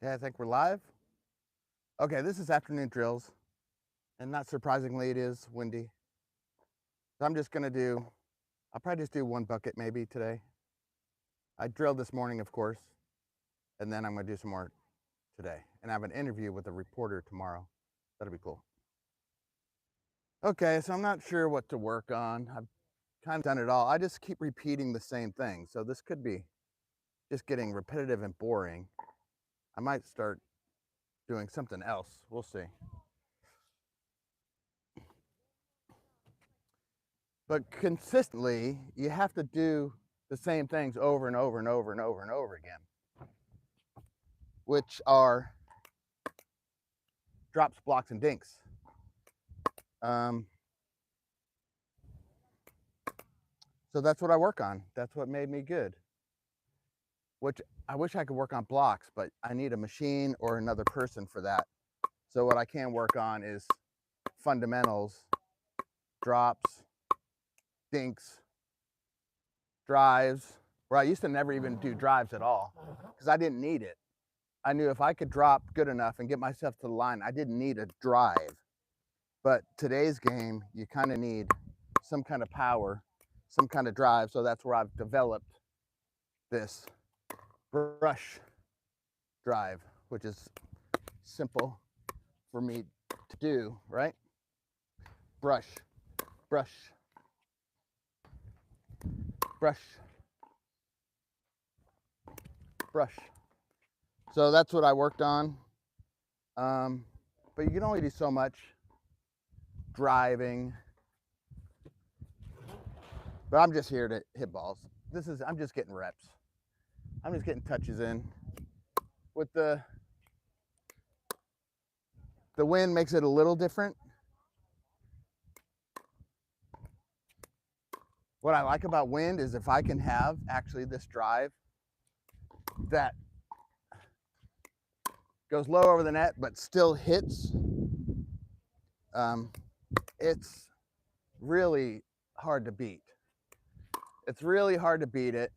Okay, I think we're live. Okay, this is afternoon drills, and not surprisingly, it is windy. So I'm just gonna do, I'll probably just do one bucket maybe today. I drilled this morning, of course, and then I'm gonna do some more today. And I have an interview with a reporter tomorrow. That'll be cool. Okay, so I'm not sure what to work on. I've kind of done it all. I just keep repeating the same thing. So this could be just getting repetitive and boring. I might start doing something else. We'll see. But consistently, you have to do the same things over and over and over and over and over again, which are drops, blocks, and dinks. So that's what I work on. That's what made me good. Which I wish I could work on blocks, but I need a machine or another person for that. So what I can work on is fundamentals, drops, dinks, drives, where I used to never even do drives at all because I didn't need it. I knew if I could drop good enough and get myself to the line, I didn't need a drive. But today's game, you kind of need some kind of power, some kind of drive. So that's where I've developed this brush drive, which is simple for me to do, right? Brush, brush, brush, brush. So that's what I worked on. But you can only do so much driving. But I'm just here to hit balls. I'm just getting reps. I'm just getting touches in. With the wind makes it a little different. What I like about wind is if I can have actually this drive that goes low over the net but still hits, it's really hard to beat. It's really hard to beat it,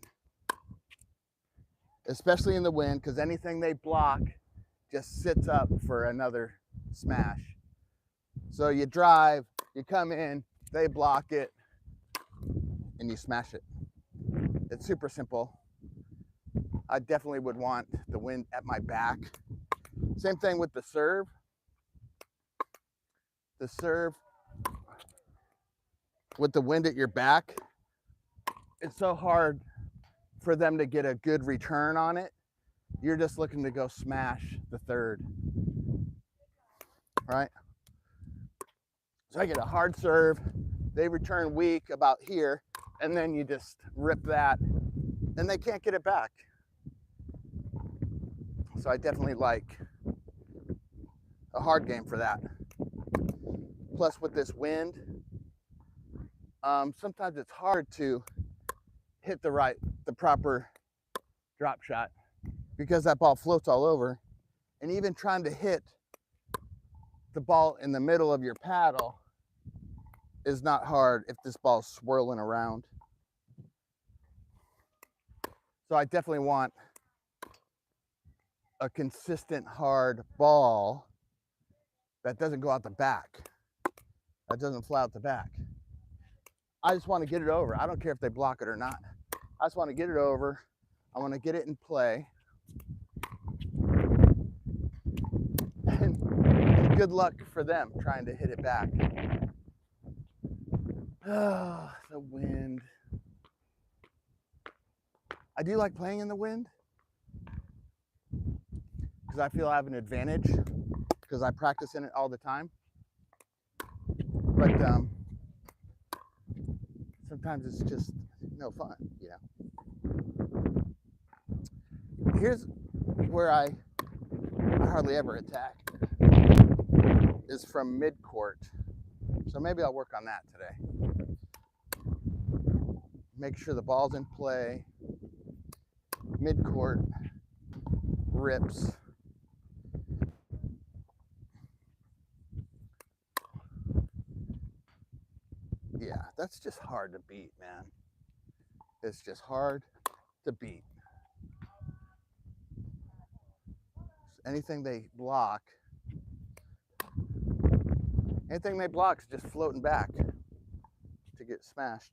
especially in the wind, because anything they block just sits up for another smash. So you drive, you come in, they block it, and you smash it. It's super simple. I definitely would want the wind at my back. Same thing with the serve. The serve with the wind at your back, it's so hard for them to get a good return on it. You're just looking to go smash the third, right? So I get a hard serve, they return weak about here, and then you just rip that, and they can't get it back. So I definitely like a hard game for that. Plus with this wind, sometimes it's hard to hit the proper drop shot because that ball floats all over, and even trying to hit the ball in the middle of your paddle is not hard if this ball's swirling around. So I definitely want a consistent hard ball that doesn't go out the back, that doesn't fly out the back. I just want to get it over. I don't care if they block it or not. I just want to get it over. I want to get it in play. And good luck for them trying to hit it back. Oh, the wind. I do like playing in the wind because I feel I have an advantage because I practice in it all the time. But sometimes it's just no fun, you know. Here's where I hardly ever attack, is from mid-court. So maybe I'll work on that today. Make sure the ball's in play, mid-court, rips. Yeah, that's just hard to beat, man. It's just hard to beat. anything they block is just floating back to get smashed.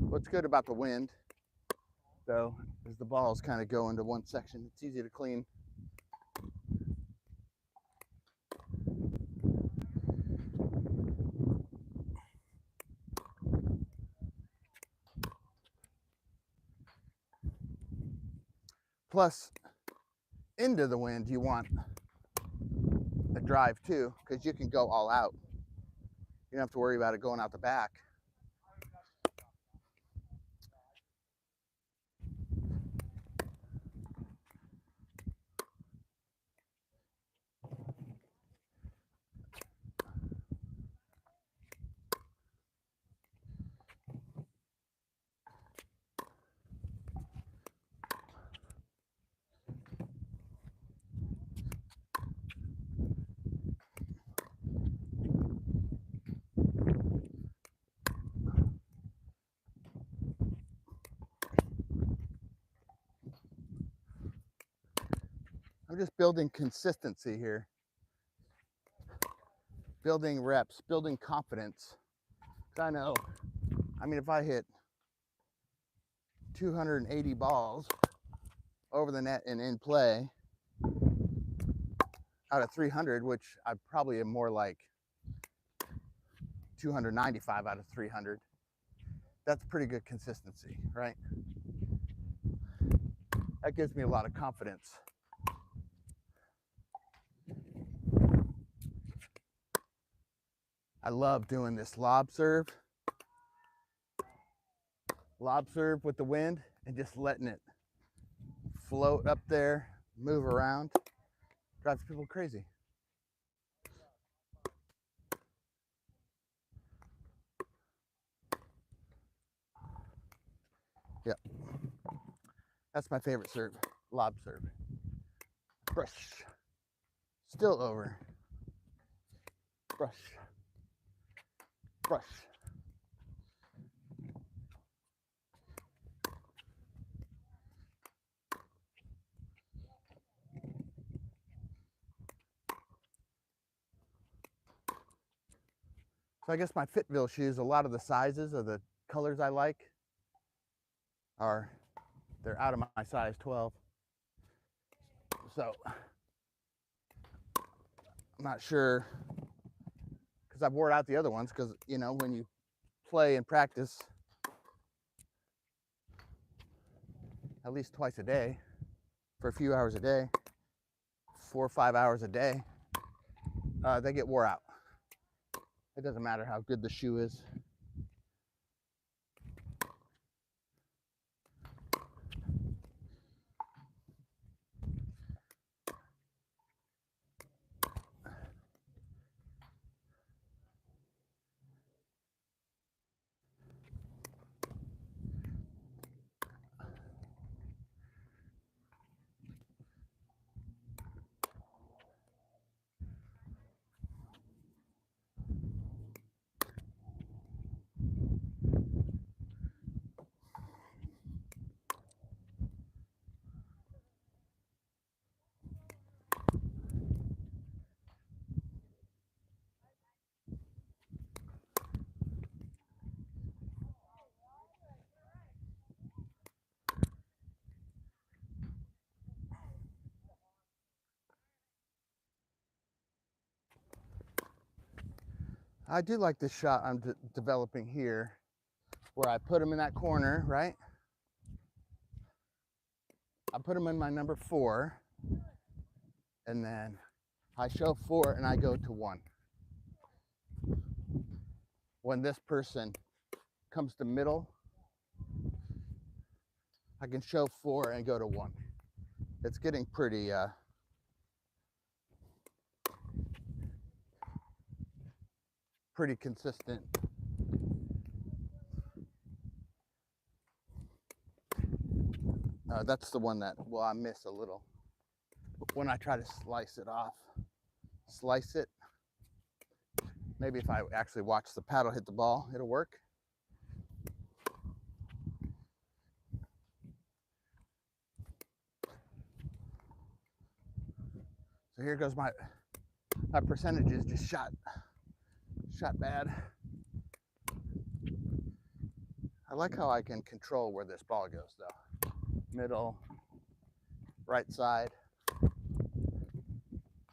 What's good about the wind, though, is the balls kind of go into one section. It's easy to clean. Plus, into the wind, you want a drive too, because you can go all out. You don't have to worry about it going out the back. I'm just building consistency here, building reps, building confidence. I know, I mean, if I hit 280 balls over the net and in play out of 300, which I probably am more like 295 out of 300, that's pretty good consistency, right? That gives me a lot of confidence. I love doing this lob serve with the wind and just letting it float up there, move around. Drives people crazy. Yep. That's my favorite serve, lob serve. Brush. Still over. Brush. Brush. So I guess my FitVille shoes, a lot of the sizes of the colors I like they're out of my size 12. So I'm not sure, because I've worn out the other ones, because, you know, when you play and practice at least twice a day for a few hours a day, 4 or 5 hours a day, they get wore out. It doesn't matter how good the shoe is. I do like this shot I'm developing here, where I put them in that corner, right? I put them in my number 4, and then I show 4 and I go to 1. When this person comes to middle, I can show 4 and go to 1. It's getting pretty pretty consistent. That's the one that, well, I miss a little when I try to slice it off. Slice it. Maybe if I actually watch the paddle hit the ball, it'll work. So here goes my percentages just shot bad. I like how I can control where this ball goes though. Middle, right side,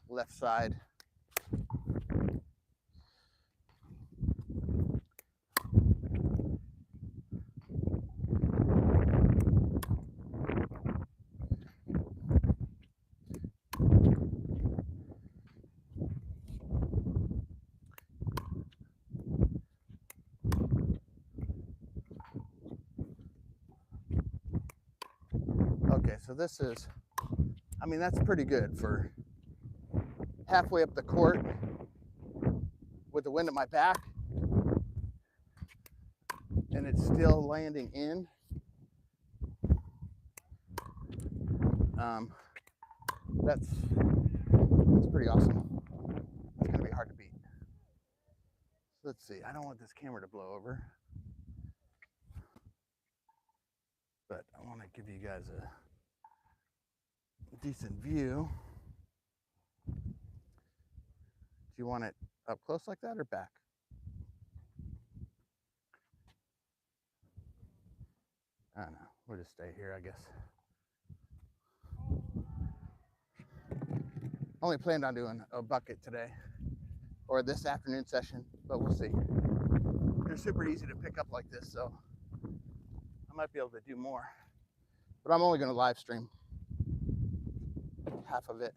left side. Okay, so this is, I mean, that's pretty good for halfway up the court with the wind at my back, and it's still landing in. That's pretty awesome. It's gonna be hard to beat. So let's see, I don't want this camera to blow over, but I want to give you guys a decent view. Do you want it up close like that or back? I don't know, we'll just stay here, I guess. Only planned on doing a bucket today or this afternoon session, but we'll see. They're super easy to pick up like this, so I might be able to do more, but I'm only going to live stream half of it.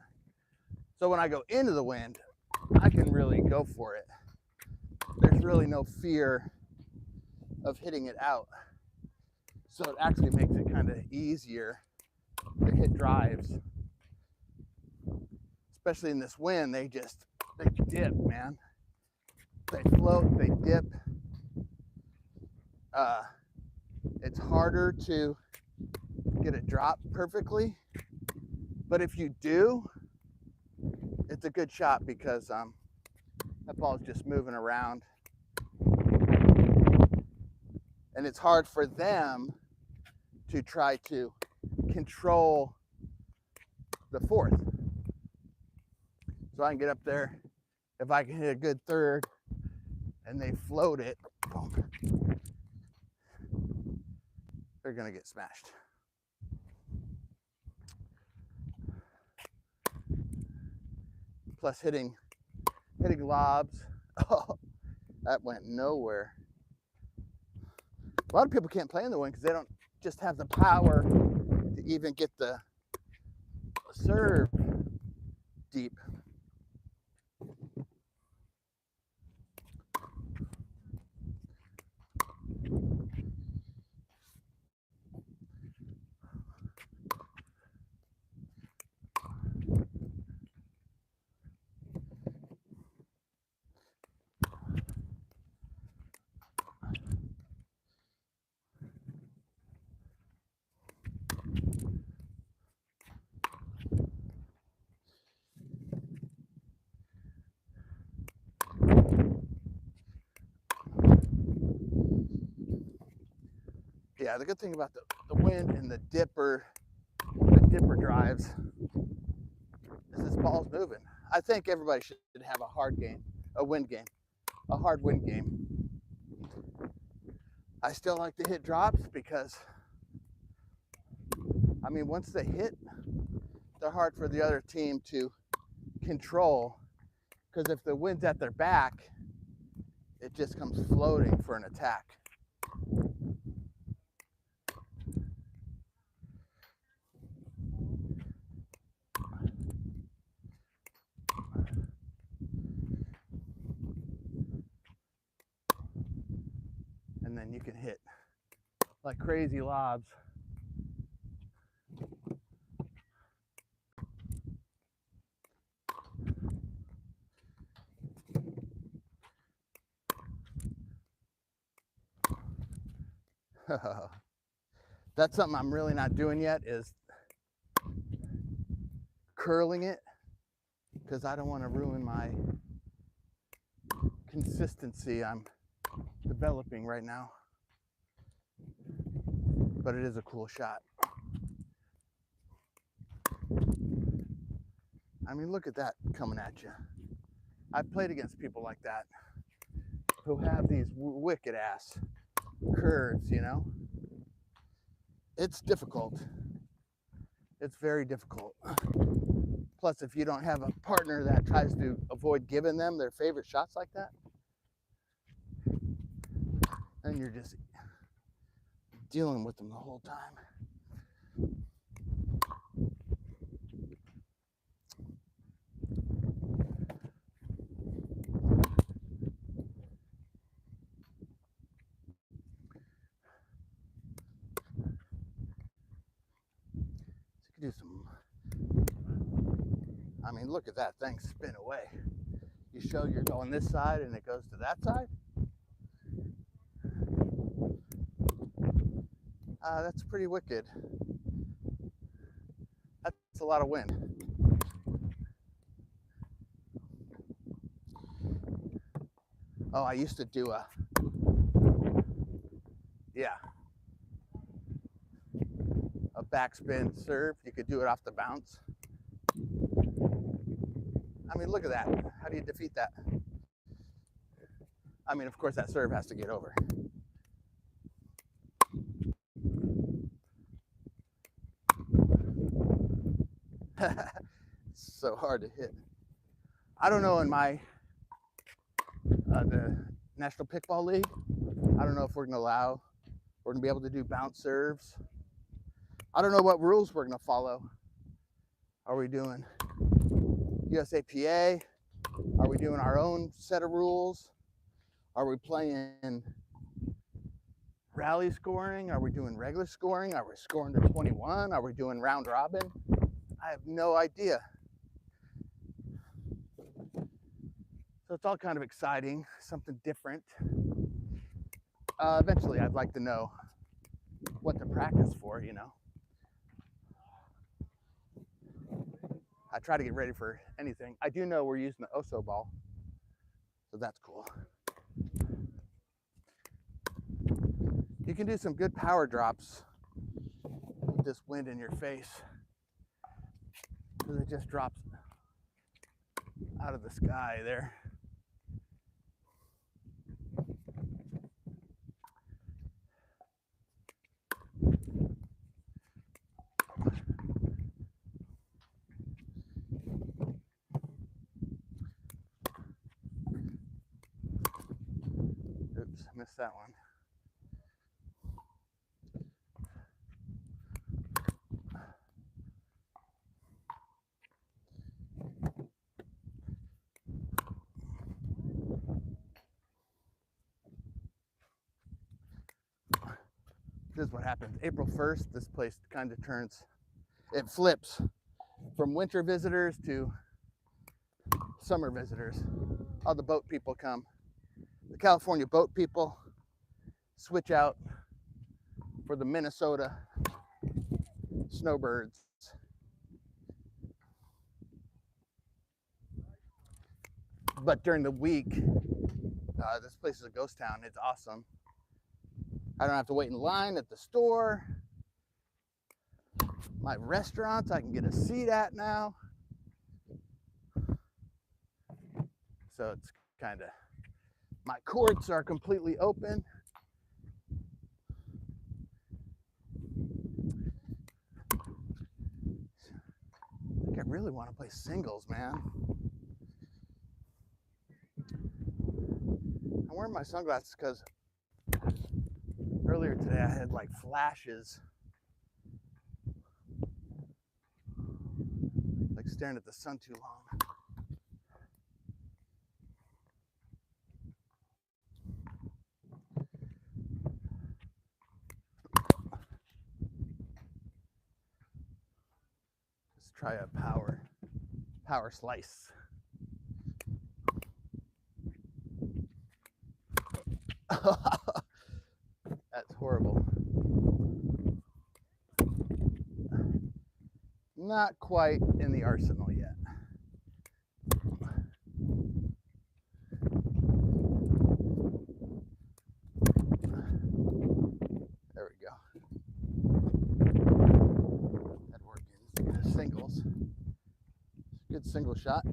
So when I go into the wind, I can really go for it. There's really no fear of hitting it out. So it actually makes it kind of easier to hit drives. Especially in this wind, they dip, man. They float, they dip. It's harder to get it dropped perfectly, but if you do, it's a good shot because that ball is just moving around, and it's hard for them to try to control the fourth. So I can get up there, if I can hit a good third and they float it, they're gonna get smashed. Plus hitting lobs. Oh, that went nowhere. A lot of people can't play in the wind because they don't just have the power to even get the serve deep. Yeah, the good thing about the wind and the dipper drives is this ball's moving. I think everybody should have a hard wind game. I still like to hit drops because, I mean, once they hit, they're hard for the other team to control, because if the wind's at their back, it just comes floating for an attack. And then you can hit like crazy lobs. That's something I'm really not doing yet, is curling it because I don't want to ruin my consistency I'm developing right now. But it is a cool shot. I mean, look at that coming at you. I've played against people like that who have these wicked ass curves, you know? It's difficult. It's very difficult. Plus, if you don't have a partner that tries to avoid giving them their favorite shots like that, then you're just dealing with them the whole time. Do some, I mean, look at that thing spin away. You show you're going this side and it goes to that side. That's pretty wicked. That's a lot of wind. Oh, I used to do a, yeah, a backspin serve. You could do it off the bounce. I mean, look at that. How do you defeat that? I mean, of course, that serve has to get over. So hard to hit. I don't know in my the National Pickleball League, I don't know if we're gonna be able to do bounce serves. I don't know what rules we're gonna follow. Are we doing USAPA? Are we doing our own set of rules? Are we playing rally scoring? Are we doing regular scoring? Are we scoring to 21? Are we doing round robin? I have no idea. So it's all kind of exciting, something different. Eventually I'd like to know what to practice for, you know. I try to get ready for anything. I do know we're using the Oso ball, so that's cool. You can do some good power drops with this wind in your face, because it just drops out of the sky there. Oops, missed that one. This is what happens. April 1st, this place kind of turns, it flips from winter visitors to summer visitors. All the boat people come. The California boat people switch out for the Minnesota snowbirds. But during the week, this place is a ghost town. It's awesome. I don't have to wait in line at the store. My restaurants, I can get a seat at now. So it's kind of, my courts are completely open. I think I really want to play singles, man. I'm wearing my sunglasses because earlier today I had like flashes, like staring at the sun too long. Let's try a power slice. That's horrible. not quite in the arsenal yet. There we go. That worked in singles. Good single shot.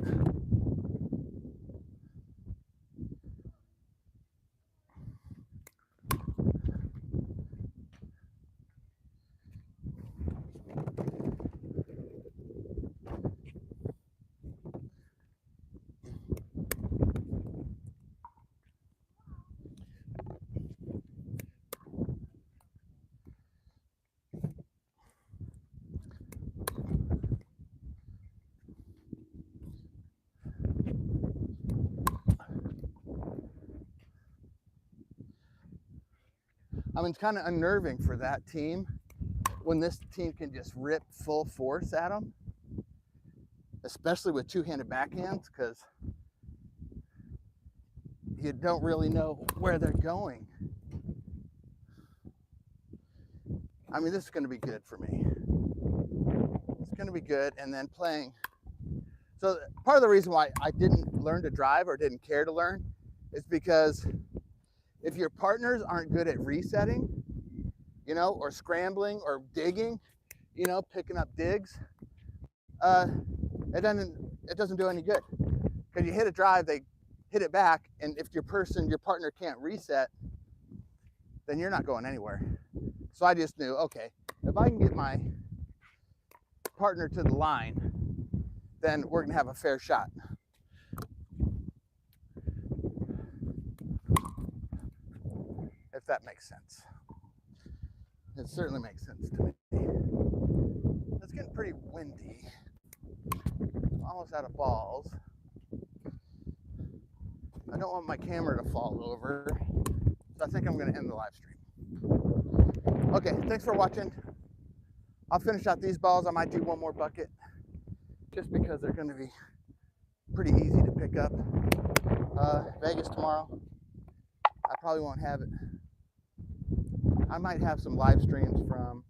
I mean, it's kind of unnerving for that team when this team can just rip full force at them, especially with two-handed backhands, because you don't really know where they're going. I mean, this is going to be good for me. It's going to be good. And then playing. So part of the reason why I didn't learn to drive or didn't care to learn is because if your partners aren't good at resetting, you know, or scrambling or digging, you know, picking up digs, it doesn't do any good. Because you hit a drive, they hit it back, and if your partner can't reset, then you're not going anywhere. So I just knew, okay, if I can get my partner to the line, then we're gonna have a fair shot. If that makes sense. It certainly makes sense to me. It's getting pretty windy. Almost out of balls. I don't want my camera to fall over, so I think I'm gonna end the live stream. Okay, thanks for watching. I'll finish out these balls. I might do one more bucket just because they're gonna be pretty easy to pick up. Vegas tomorrow. I probably won't have it. I might have some live streams from,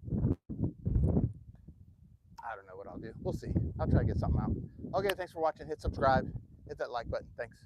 I don't know what I'll do. We'll see. I'll try to get something out. Okay, thanks for watching. Hit subscribe. Hit that like button. Thanks.